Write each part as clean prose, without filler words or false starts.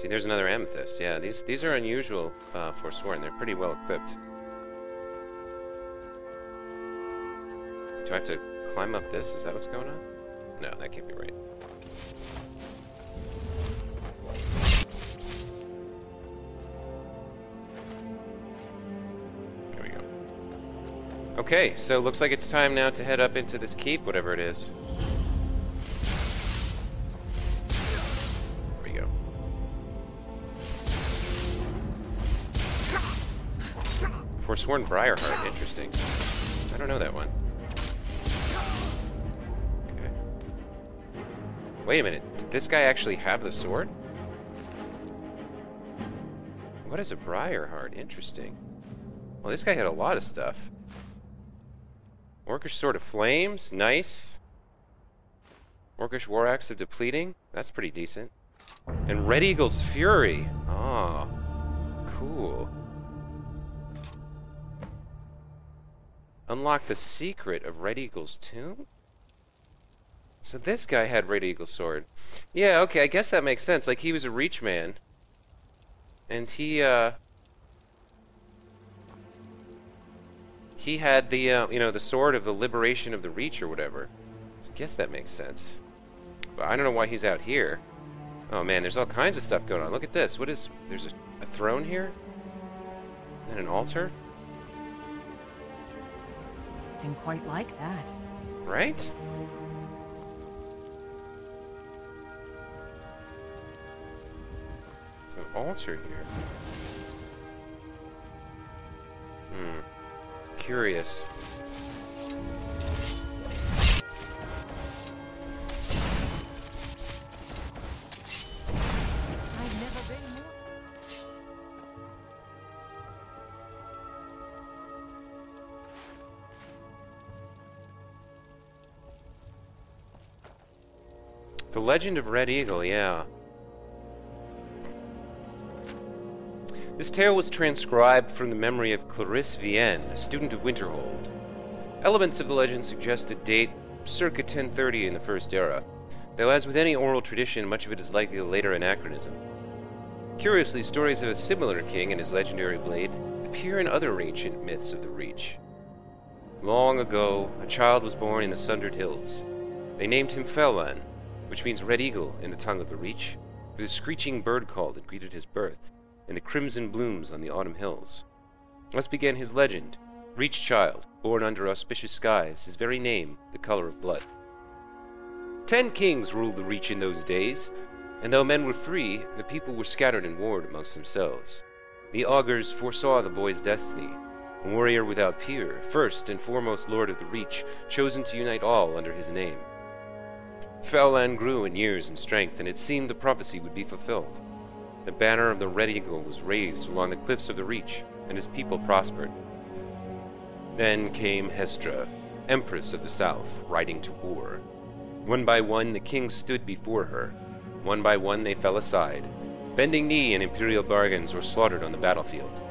See, there's another amethyst. Yeah, these are unusual, forsworn. They're pretty well equipped. Do I have to climb up this? Is that what's going on? No, that can't be right. There we go. Okay, so looks like it's time now to head up into this keep, whatever it is. There we go. Forsworn Briarheart, interesting. I don't know that one. Okay. Wait a minute, did this guy actually have the sword? What is a Briarheart? Interesting. Well, this guy had a lot of stuff. Orcish Sword of Flames, nice. Orcish War Axe of Depleting, that's pretty decent. And Red Eagle's Fury. Ah, cool. Unlock the secret of Red Eagle's tomb? So this guy had Red Eagle's sword. Yeah, okay, I guess that makes sense. Like, he was a Reach man. And he had the, you know, the sword of the liberation of the Reach or whatever. So I guess that makes sense. But I don't know why he's out here. Oh man, there's all kinds of stuff going on. Look at this. What is... There's a throne here? And an altar? Something quite like that. Right? There's an altar here. Curious. I've never been more. The Legend of Red Eagle, yeah. This tale was transcribed from the memory of Clarisse Vienne, a student of Winterhold. Elements of the legend suggest a date circa 1030 in the First Era, though as with any oral tradition, much of it is likely a later anachronism. Curiously, stories of a similar king and his legendary blade appear in other ancient myths of the Reach. Long ago, a child was born in the Sundered Hills. They named him Fellan, which means Red Eagle in the tongue of the Reach, for the screeching bird call that greeted his birth, and the crimson blooms on the autumn hills. Thus began his legend, Reach child, born under auspicious skies, his very name, the color of blood. 10 kings ruled the Reach in those days, and though men were free, the people were scattered and warred amongst themselves. The augurs foresaw the boy's destiny, a warrior without peer, first and foremost lord of the Reach, chosen to unite all under his name. Fellan grew in years and strength, and it seemed the prophecy would be fulfilled. The banner of the Red Eagle was raised along the cliffs of the Reach, and his people prospered. Then came Hestra, Empress of the South, riding to war. One by one the kings stood before her. One by one they fell aside, bending knee in imperial bargains or slaughtered on the battlefield.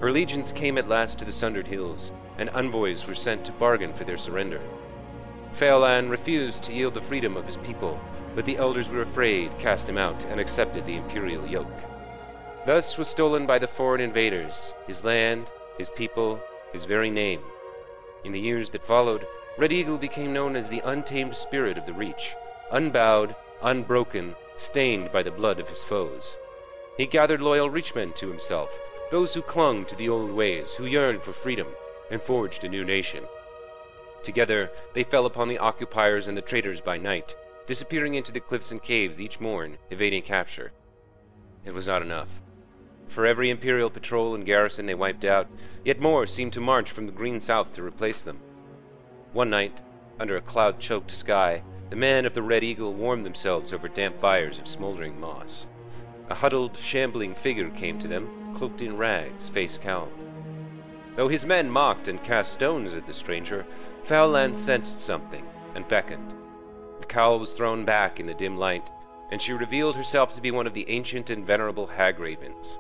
Her legions came at last to the Sundered Hills, and envoys were sent to bargain for their surrender. Fellan refused to yield the freedom of his people, but the elders were afraid, cast him out, and accepted the imperial yoke. Thus was stolen by the foreign invaders his land, his people, his very name. In the years that followed, Red Eagle became known as the untamed spirit of the Reach, unbowed, unbroken, stained by the blood of his foes. He gathered loyal Reachmen to himself, those who clung to the old ways, who yearned for freedom, and forged a new nation. Together they fell upon the occupiers and the traitors by night, disappearing into the cliffs and caves each morn, evading capture. It was not enough. For every imperial patrol and garrison they wiped out, yet more seemed to march from the green south to replace them. One night, under a cloud-choked sky, the men of the Red Eagle warmed themselves over damp fires of smoldering moss. A huddled, shambling figure came to them, cloaked in rags, face cowled. Though his men mocked and cast stones at the stranger, Fellan sensed something, and beckoned. The cowl was thrown back in the dim light, and she revealed herself to be one of the ancient and venerable hag-ravens.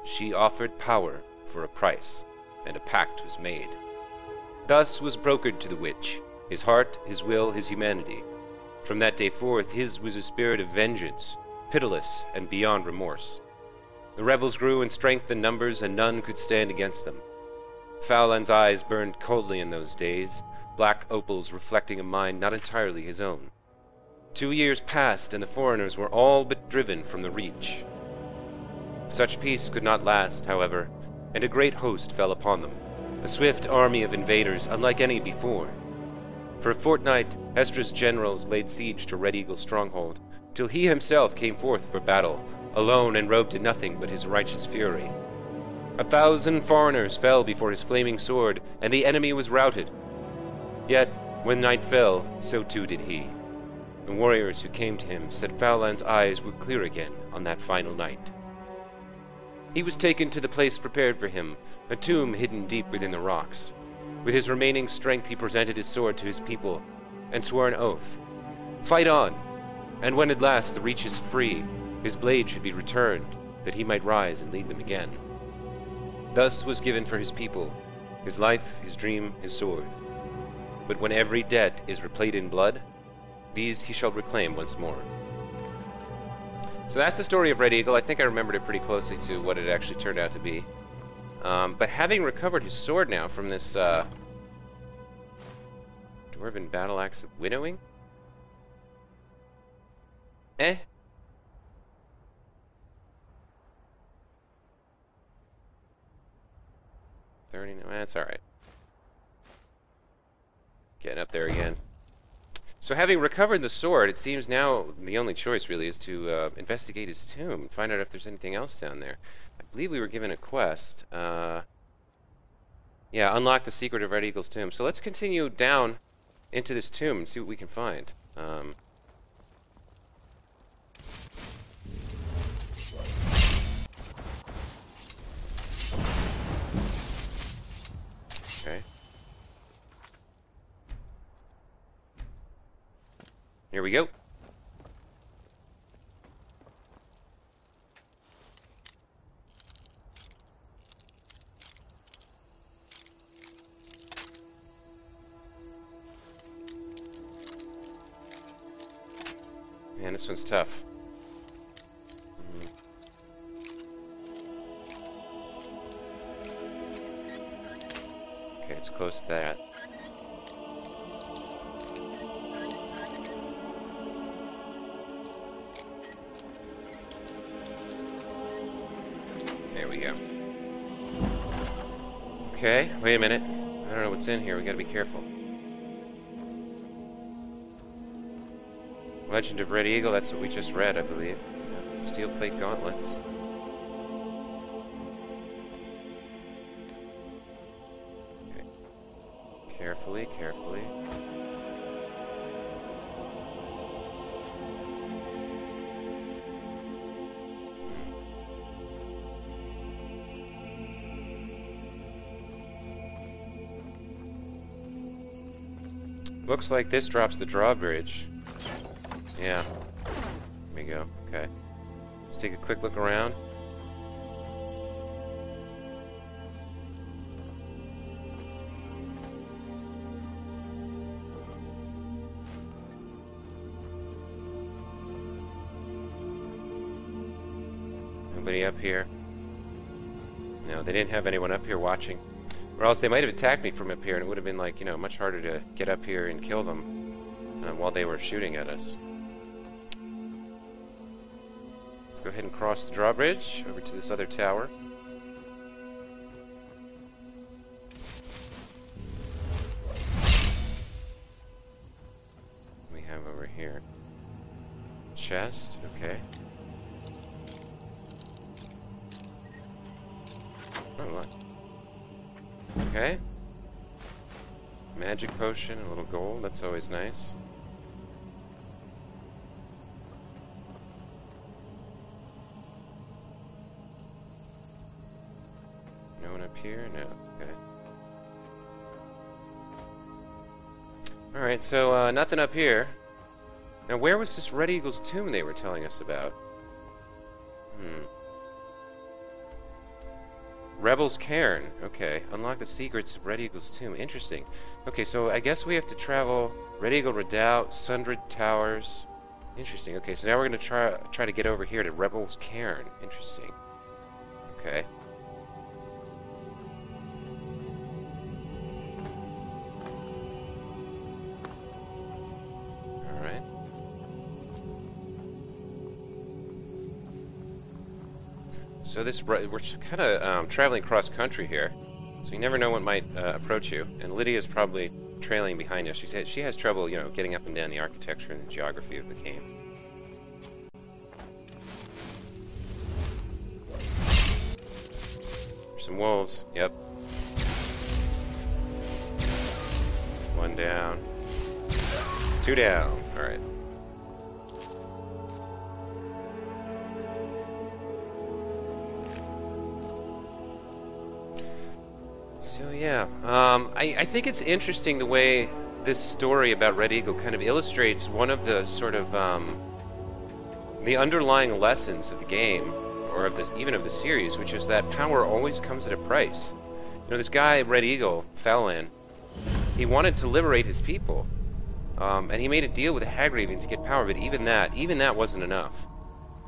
She offered power for a price, and a pact was made. Thus was brokered to the witch, his heart, his will, his humanity. From that day forth, his was a spirit of vengeance, pitiless and beyond remorse. The rebels grew in strength and numbers, and none could stand against them. Fowland's eyes burned coldly in those days, black opals reflecting a mind not entirely his own. 2 years passed, and the foreigners were all but driven from the Reach. Such peace could not last, however, and a great host fell upon them, a swift army of invaders unlike any before. For a fortnight, Hestra's generals laid siege to Red Eagle's stronghold, till he himself came forth for battle, alone and robed in nothing but his righteous fury. 1,000 foreigners fell before his flaming sword, and the enemy was routed. Yet, when night fell, so too did he. The warriors who came to him said Fowland's eyes were clear again on that final night. He was taken to the place prepared for him, a tomb hidden deep within the rocks. With his remaining strength he presented his sword to his people, and swore an oath. Fight on, and when at last the Reach is free, his blade should be returned, that he might rise and lead them again. Thus was given for his people, his life, his dream, his sword. But when every debt is repaid in blood, these he shall reclaim once more. So that's the story of Red Eagle. I think I remembered it pretty closely to what it actually turned out to be. But having recovered his sword now from this Dwarven Battle Axe of Winnowing? 30, that's alright. Getting up there again. So having recovered the sword, it seems now the only choice really is to investigate his tomb and find out if there's anything else down there. I believe we were given a quest. Yeah, unlock the secret of Red Eagle's tomb. So let's continue down into this tomb and see what we can find. Okay. Here we go. Man, this one's tough. Okay, it's close to that. There we go. Okay, wait a minute. I don't know what's in here. We gotta be careful. Legend of Red Eagle, that's what we just read, I believe. Steel plate gauntlets. Okay. Carefully, carefully. Looks like this drops the drawbridge. Yeah. There we go. Okay. Let's take a quick look around. Nobody up here. No, they didn't have anyone up here watching. Or else they might have attacked me from up here, and it would have been, like, you know, much harder to get up here and kill them while they were shooting at us. Let's go ahead and cross the drawbridge over to this other tower. We have over here chest. Okay. Oh, what? Okay. Magic potion, a little gold, that's always nice. No one up here? No. Okay. Alright, so nothing up here. Now where was this Red Eagle's tomb they were telling us about? Rebel's Cairn. Okay. Unlock the secrets of Red Eagle's tomb. Interesting. Okay, so I guess we have to travel Red Eagle Redoubt, Sundred Towers, Interesting. Okay, so now we're gonna try to get over here to Rebel's Cairn. Interesting. Okay. All right. So we're kind of traveling cross country here, so you never know what might approach you. And Lydia's probably trailing behind us. She has trouble, you know, getting up and down the architecture and the geography of the game. There's some wolves. Yep. One down. Two down. All right. So yeah, I think it's interesting the way this story about Red Eagle kind of illustrates one of the sort of the underlying lessons of the game, or of even of the series, which is that power always comes at a price. You know, this guy Red Eagle, Falan, he wanted to liberate his people, and he made a deal with the Hagraven to get power, but even that wasn't enough.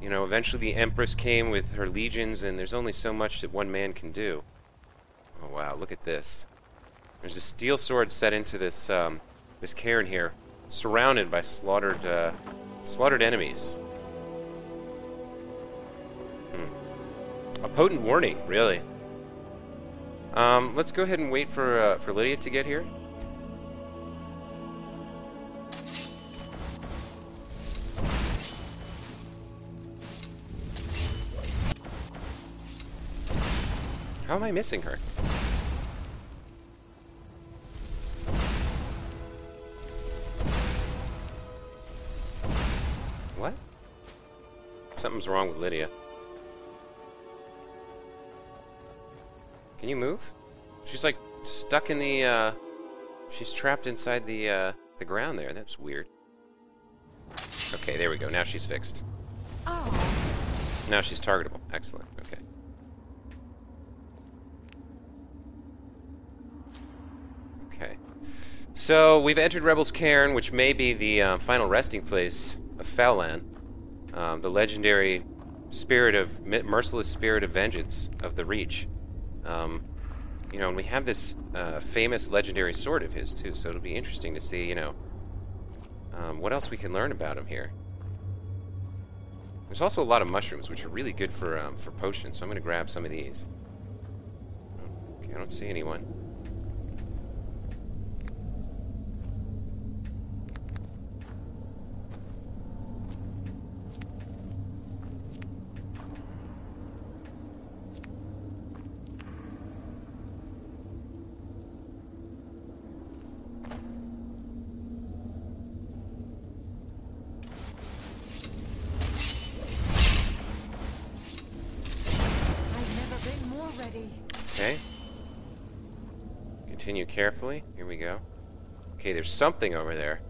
You know, eventually the Empress came with her legions, and there's only so much that one man can do. Oh wow, look at this. There's a steel sword set into this this cairn here, surrounded by slaughtered enemies. A potent warning, really. Let's go ahead and wait for Lydia to get here. How am I missing her? What? Something's wrong with Lydia. Can you move? She's like stuck in the she's trapped inside the ground there. That's weird. Okay, there we go. Now she's fixed. Oh. Now she's targetable. Excellent. Okay. Okay. So we've entered Rebel's Cairn, which may be the final resting place of Falan, the legendary merciless spirit of vengeance of the Reach. You know, and we have this famous legendary sword of his too, so it'll be interesting to see, you know, what else we can learn about him here. There's also a lot of mushrooms, which are really good for potions, so I'm going to grab some of these. Okay, I don't see anyone. Okay. Continue carefully. Here we go. Okay, there's something over there.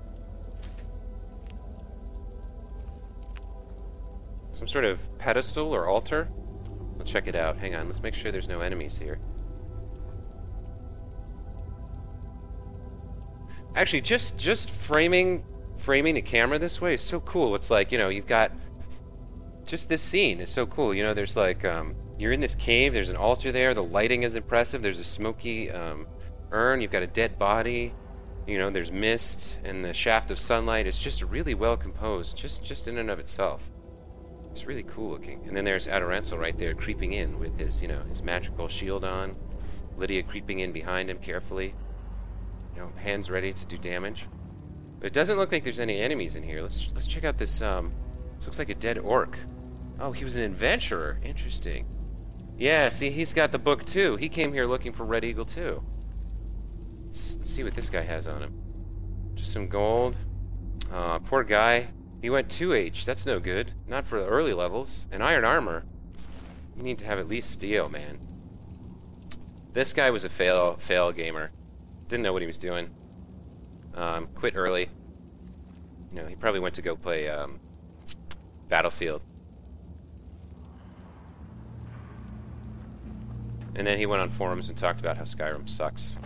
Some sort of pedestal or altar. We'll check it out. Hang on, let's make sure there's no enemies here. Actually, just framing the camera this way is so cool. It's like, you know, you've got just this scene is so cool. You know, there's like you're in this cave, there's an altar there, the lighting is impressive, there's a smoky urn, you've got a dead body, you know, there's mist and the shaft of sunlight. It's just really well composed, just in and of itself. It's really cool looking. And then there's Adorancel right there creeping in with his, you know, his magical shield on. Lydia creeping in behind him carefully. You know, hands ready to do damage. But it doesn't look like there's any enemies in here. Let's check out this this looks like a dead orc. Oh, he was an adventurer. Interesting. Yeah, see, he's got the book too. He came here looking for Red Eagle too. Let's see what this guy has on him. Just some gold. Poor guy. He went 2H. That's no good. Not for the early levels. And iron armor. You need to have at least steel, man. This guy was a fail gamer. Didn't know what he was doing. Quit early. You know, he probably went to go play Battlefield. And then he went on forums and talked about how Skyrim sucks.